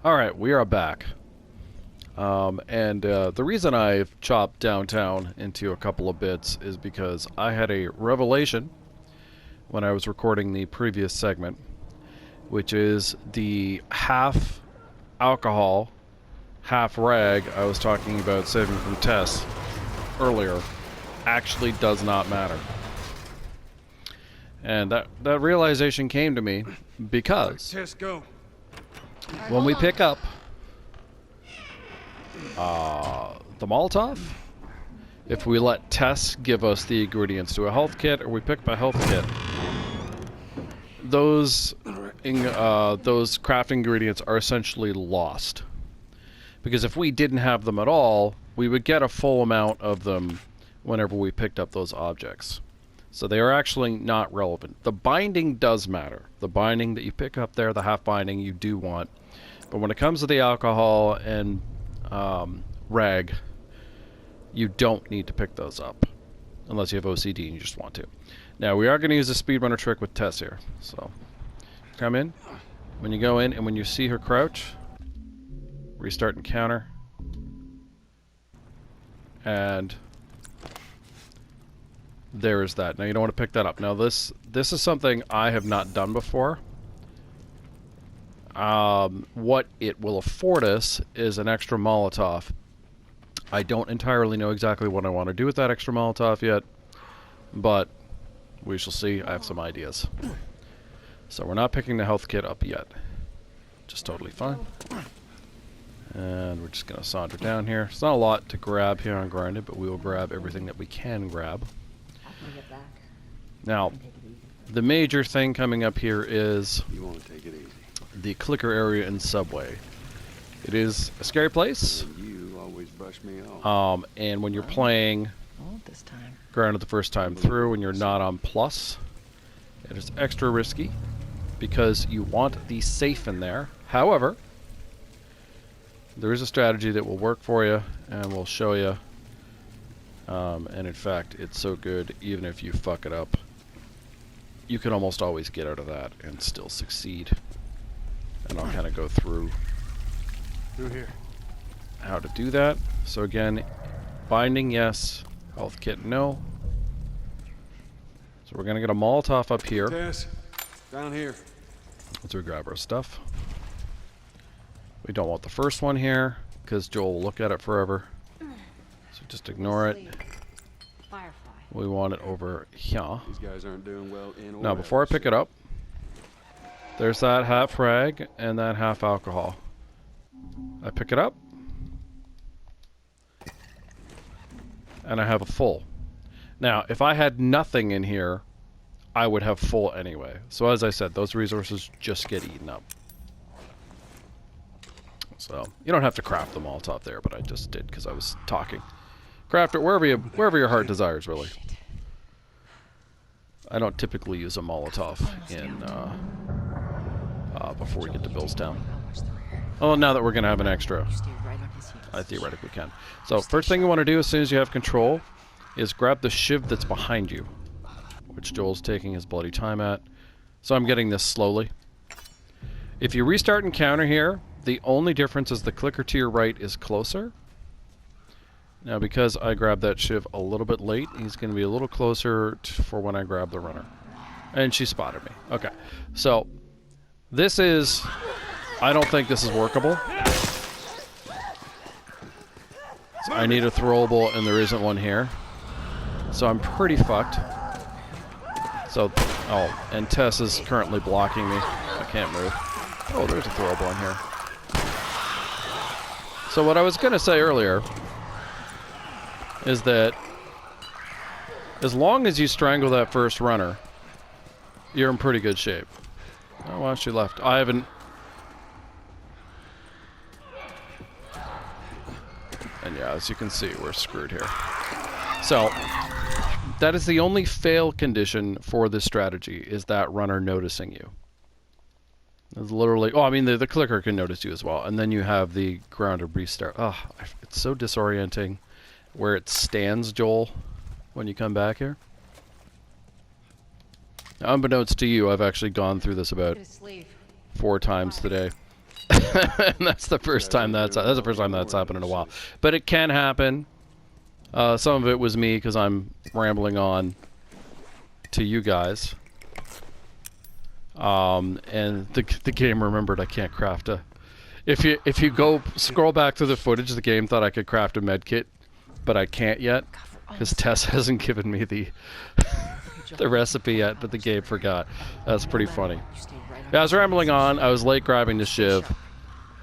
Alright, we are back. The reason I've chopped downtown into a couple of bits is because I had a revelation when I was recording the previous segment, which is the half alcohol, half rag I was talking about saving from Tess earlier actually does not matter. And that realization came to me because Tess, go. when we pick up the Molotov, if we let Tess give us the ingredients to a health kit, or we pick up a health kit, those crafting ingredients are essentially lost. Because if we didn't have them at all, we would get a full amount of them whenever we picked up those objects. So they are actually not relevant. The binding does matter. The binding that you pick up there, the half binding, you do want. But when it comes to the alcohol and rag, you don't need to pick those up. Unless you have OCD and you just want to. Now, we are going to use a speedrunner trick with Tess here. So, come in. When you go in and when you see her crouch, restart encounter. And there is that. Now, you don't want to pick that up. Now, this is something I have not done before. What it will afford us is an extra Molotov. I don't entirely know exactly what I want to do with that extra Molotov yet, but we shall see. I have some ideas. So we're not picking the health kit up yet. Just totally fine. And we're just going to saunter down here. It's not a lot to grab here on Grinded, but we will grab everything that we can grab. Now, the major thing coming up here is You want to take it easy. the clicker area in Subway. It is a scary place. You always brush me off. And when you're playing This time. Grounded the first time through and you're not on plus, it is extra risky because you want the safe in there. However, there is a strategy that will work for you and we'll show you. And in fact, it's so good, even if you fuck it up, you can almost always get out of that and still succeed. And I'll kind of go through here. how to do that. So again, binding, yes. Health kit, no. So we're going to get a Molotov up here. Tess, down here. Let's go grab our stuff. We don't want the first one here, because Joel will look at it forever. So just ignore it. Firefly. We want it over here. These guys aren't doing well in or Now, before I pick it up, there's that half rag and that half alcohol. I pick it up, and I have a full. Now, if I had nothing in here, I would have full anyway. So as I said, those resources just get eaten up. So, you don't have to craft the Molotov there, but I just did because I was talking. Craft it wherever your heart desires, really. I don't typically use a Molotov in before we get to Billstown. Oh, now that we're going to have an extra, I theoretically can. So, first thing you want to do as soon as you have control is grab the shiv that's behind you, which Joel's taking his bloody time at. So I'm getting this slowly. If you restart encounter here, the only difference is the clicker to your right is closer. Now, because I grabbed that shiv a little bit late, he's going to be a little closer for when I grab the runner. And she spotted me. Okay. So, this is... I don't think this is workable. So I need a throwable, and there isn't one here. So I'm pretty fucked. So, oh, and Tess is currently blocking me. I can't move. Oh, there's a throwable in here. So what I was going to say earlier is that as long as you strangle that first runner, you're in pretty good shape. Oh, well, she left. I haven't... And yeah, as you can see, we're screwed here. So, that is the only fail condition for this strategy, is that runner noticing you. It's literally... Oh, I mean, the clicker can notice you as well. And then you have the grounded restart. Oh, it's so disorienting where it stands, Joel, when you come back here. Now, unbeknownst to you, I've actually gone through this about 4 times today. And that's the first time that's the first time that's happened in a while. But it can happen. Some of it was me because I'm rambling on to you guys. And the game remembered I can't craft a. If you go scroll back through the footage, the game thought I could craft a med kit, but I can't yet because Tess hasn't given me the the recipe yet. But the game forgot. That's pretty funny. Yeah, I was rambling on. I was late grabbing the shiv.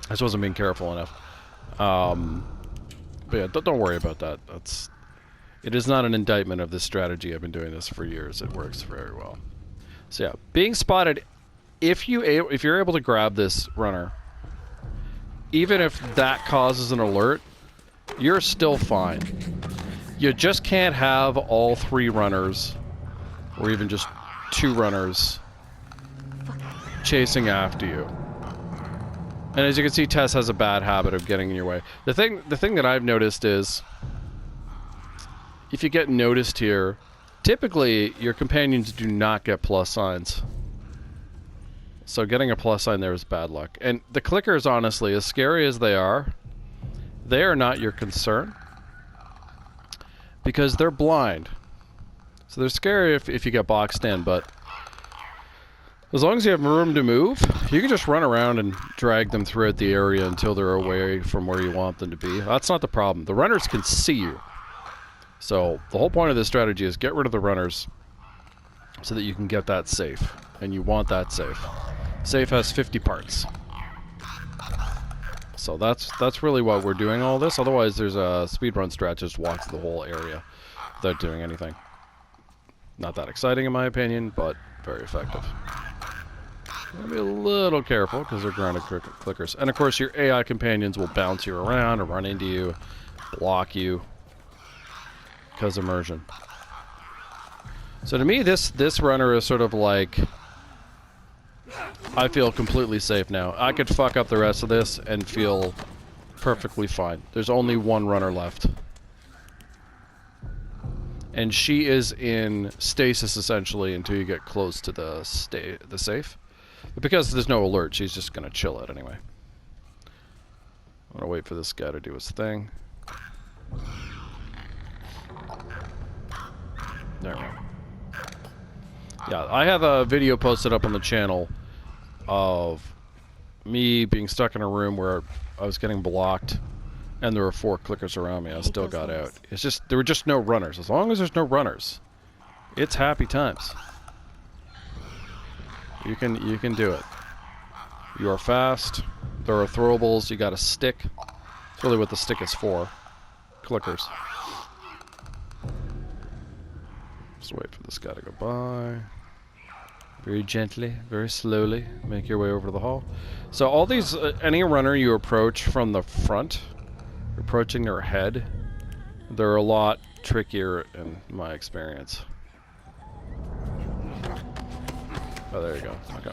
I just wasn't being careful enough. But yeah, don't worry about that. It is not an indictment of this strategy. I've been doing this for years. It works very well. So yeah, being spotted. If you're able to grab this runner, even if that causes an alert, you're still fine. You just can't have all 3 runners, or even just 2 runners, chasing after you. And as you can see, Tess has a bad habit of getting in your way. The thing that I've noticed is, if you get noticed here, typically your companions do not get plus signs. So getting a plus sign there is bad luck. And the clickers, honestly, as scary as they are not your concern. Because they're blind. So they're scary if you get boxed in, but as long as you have room to move, you can just run around and drag them throughout the area until they're away from where you want them to be. That's not the problem. The runners can see you. So the whole point of this strategy is get rid of the runners so that you can get that safe. And you want that safe. Safe has 50 parts. So that's really what we're doing all this. Otherwise, there's a speedrun strat just walks the whole area without doing anything. Not that exciting in my opinion, but very effective. Be a little careful because they're grounded clickers. And of course, your AI companions will bounce you around or run into you, block you, because immersion. So to me, this runner is sort of like, I feel completely safe now. I could fuck up the rest of this and feel perfectly fine. There's only 1 runner left. And she is in stasis essentially until you get close to the safe. But because there's no alert, she's just going to chill it anyway. I'm going to wait for this guy to do his thing. There we go. Yeah, I have a video posted up on the channel of me being stuck in a room where I was getting blocked and there were 4 clickers around me. I still got out. It's just, there were just no runners. As long as there's no runners, it's happy times. You can do it. You are fast. There are throwables. You got a stick. That's really what the stick is for. Clickers. Just wait for this guy to go by. Very gently, very slowly, make your way over to the hall. So all these, any runner you approach from the front, approaching their head, they're a lot trickier in my experience. Oh, there you go. Okay.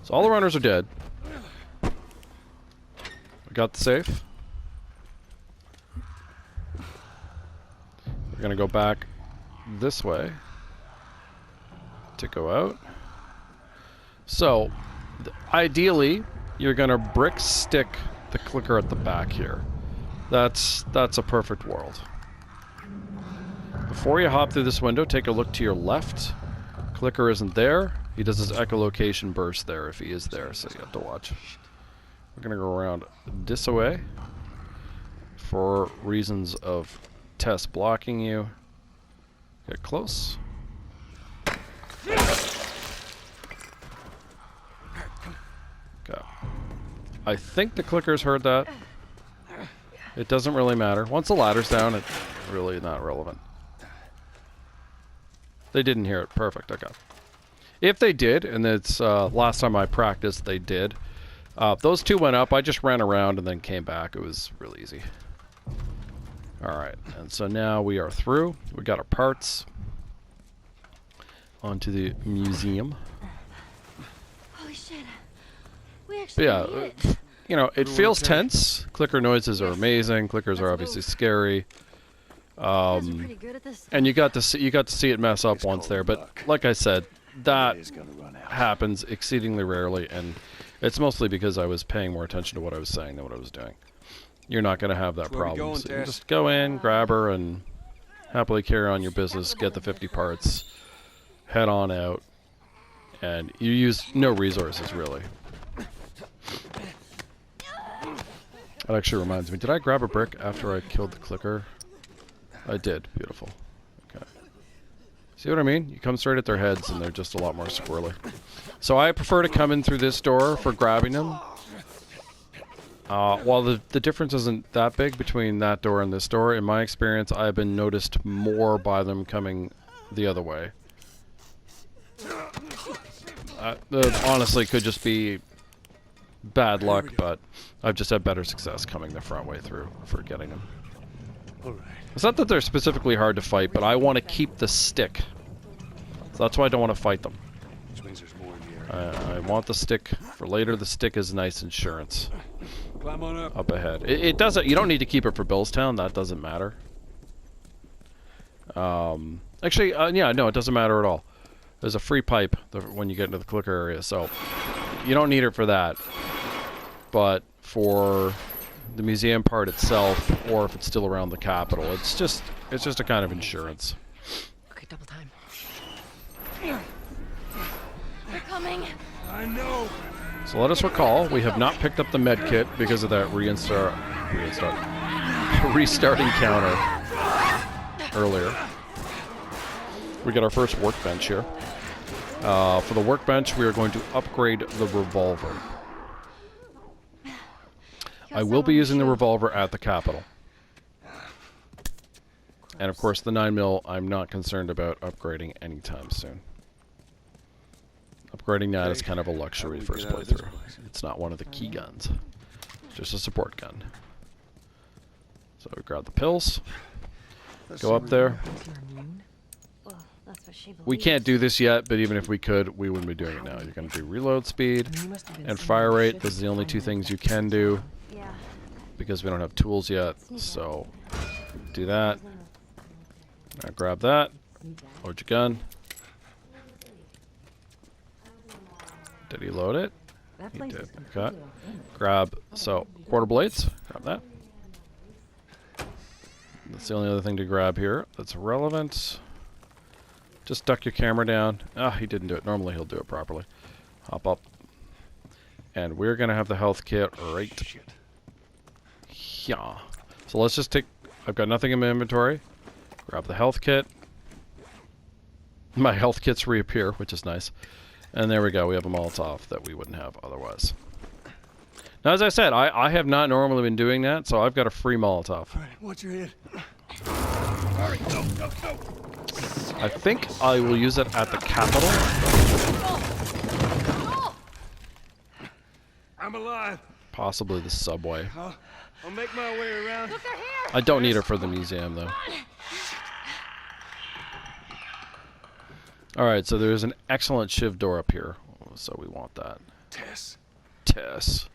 So all the runners are dead. We got the safe. We're gonna go back this way to go out. So, ideally, you're gonna brick stick the clicker at the back here. That's a perfect world. Before you hop through this window, take a look to your left. Clicker isn't there. He does his echolocation burst there if he is there, so you have to watch. We're gonna go around this way for reasons of Tess blocking you. Get close. Okay. I think the clickers heard that. It doesn't really matter. Once the ladder's down, it's really not relevant. They didn't hear it. Perfect. Okay. If they did, and it's last time I practiced, they did. Those 2 went up. I just ran around and then came back. It was really easy. Alright, and so now we are through. We got our parts. Onto the museum. Holy shit. We actually But yeah, made it. you know, it feels tense. Clicker noises are amazing. Clickers are obviously scary. You guys are pretty good at this. And you got to see it mess up once there, but like I said, that It's gonna run out. happens exceedingly rarely, and it's mostly because I was paying more attention to what I was saying than what I was doing. You're not going to have that Where we problem. going, So you Tess? just go in, grab her, and happily carry on your business, get the 50 parts, head on out, and you use no resources, really. That actually reminds me, did I grab a brick after I killed the clicker? I did. Beautiful. Okay. See what I mean? You come straight at their heads, and they're just a lot more squirrely. So I prefer to come in through this door for grabbing them. While the difference isn't that big between that door and this door, in my experience, I've been noticed more by them coming the other way. Honestly, could just be bad luck, but I've just had better success coming the front way through for getting them. All right. It's not that they're specifically hard to fight, but I want to keep the stick. So that's why I don't want to fight them. Which means there's more in the area. I want the stick for later. The stick is nice insurance. Climb on up. Up ahead. It doesn't. You don't need to keep it for Billstown. That doesn't matter. Actually, yeah, no, it doesn't matter at all. There's a free pipe when you get into the clicker area, so you don't need it for that. But for the museum part itself, or if it's still around the capital, it's just a kind of insurance. Okay, double time. They're coming. I know. So let us recall, we have not picked up the med kit because of that restarting counter earlier. We got our first workbench here. For the workbench, we are going to upgrade the revolver. I will be using the revolver at the capital. And of course the 9mm I'm not concerned about upgrading anytime soon. Upgrading that is kind of a luxury How do we first get out of this playthrough. place? It's not one of the key guns. It's just a support gun. So we grab the pills, go up there. Well, that's what she believes. We can't do this yet, but even if we could, we wouldn't be doing it now. You're going to do reload speed and fire rate. Those are the only two things you can do Yeah. because we don't have tools yet. So do that. Now grab that. Load your gun. Did he load it? He did. Okay. Grab, so, quarter blades. Grab that. That's the only other thing to grab here that's relevant. Just duck your camera down. Ah, he didn't do it. Normally he'll do it properly. Hop up. And we're going to have the health kit right here. So let's just take... I've got nothing in my inventory. Grab the health kit. My health kits reappear, which is nice. And there we go. We have a Molotov that we wouldn't have otherwise. Now, as I said, I have not normally been doing that, so I've got a free Molotov. All right, watch your head. All right, go, go, go. I think I will use it at the capital. I'm alive. Possibly the subway. I'll make my way around. Look, they're here. I don't need it for the museum, though. Alright, so there's an excellent shiv door up here. So we want that. Tess. Tess.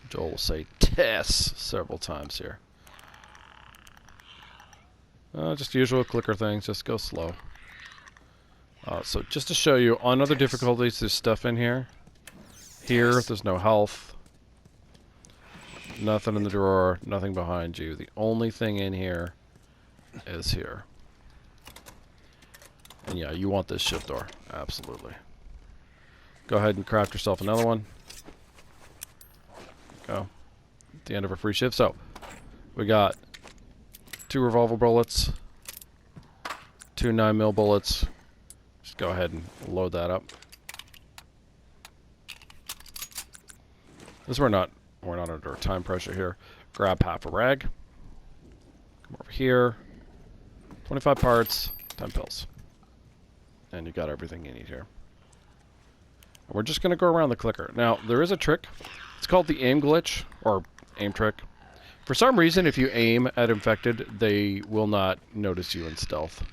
Joel will say Tess several times here. Just usual clicker things, just go slow. So just to show you, on other difficulties, there's stuff in here. Here, there's no health. Nothing in the drawer, nothing behind you. The only thing in here is here. And yeah, you want this shiv door, absolutely. Go ahead and craft yourself another one. Go. At the end of a free shiv. So, we got 2 revolver bullets, 2 9mm bullets. Just go ahead and load that up. We're not under time pressure here. Grab half a rag. Come over here. 25 parts, 10 pills. And you got everything you need here. And we're just going to go around the clicker. Now, there is a trick. It's called the aim glitch, or aim trick. For some reason, if you aim at infected, they will not notice you in stealth.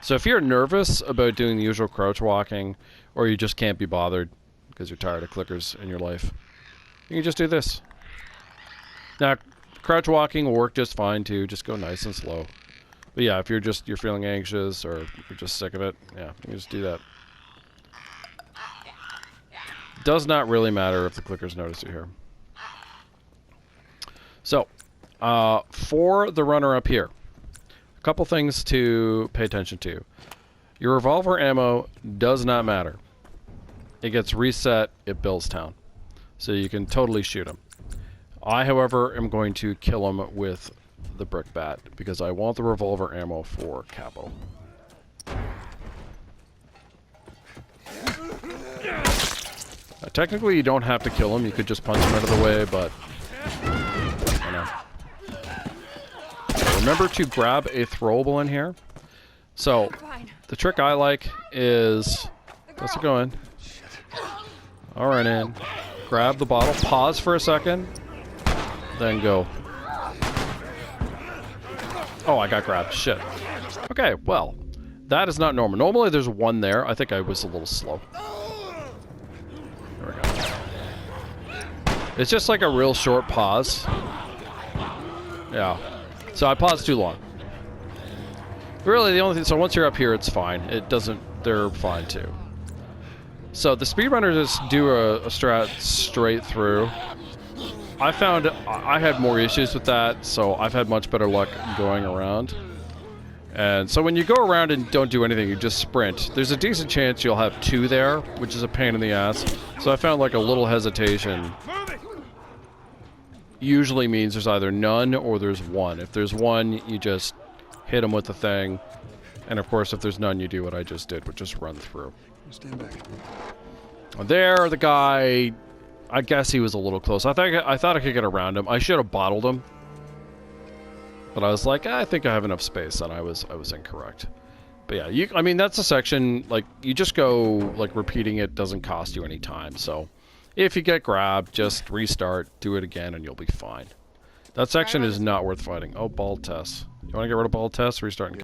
So if you're nervous about doing the usual crouch walking, or you just can't be bothered because you're tired of clickers in your life, you can just do this. Now, crouch walking will work just fine too. Just go nice and slow. But yeah, if you're feeling anxious or you're just sick of it, yeah, you just do that. Does not really matter if the clickers notice you here. So, for the runner up here, a couple things to pay attention to. Your revolver ammo does not matter. It gets reset at Billstown. So you can totally shoot him. I, however, am going to kill him with the brick bat because I want the revolver ammo for Capital. Technically, you don't have to kill him. You could just punch him out of the way, but I know. Remember to grab a throwable in here. So, the trick I like is... How's it going? Alright, in. Grab the bottle, pause for a second, then go. Oh, I got grabbed. Shit. Okay, well, that is not normal. Normally there's one there. I think I was a little slow. There we go. It's just like a real short pause. Yeah. So I paused too long. Really, the only thing... So once you're up here, it's fine. It doesn't... They're fine, too. So the speedrunners just do a strat straight through. I found I had more issues with that, so I've had much better luck going around. And so when you go around and don't do anything, you just sprint, there's a decent chance you'll have two there, which is a pain in the ass. So I found like a little hesitation usually means there's either none or there's one. If there's one, you just hit them with the thing. And of course, if there's none, you do what I just did, which is run through. Stand back. There, the guy... I guess he was a little close. I thought I could get around him. I should have bottled him. But I was like, I think I have enough space, and I was incorrect. But yeah, I mean, that's a section, like, you just go, like, repeating it doesn't cost you any time. So, if you get grabbed, just restart, do it again, and you'll be fine. That section is not worth fighting. Oh, bald Tess. You want to get rid of bald Tess? Restart and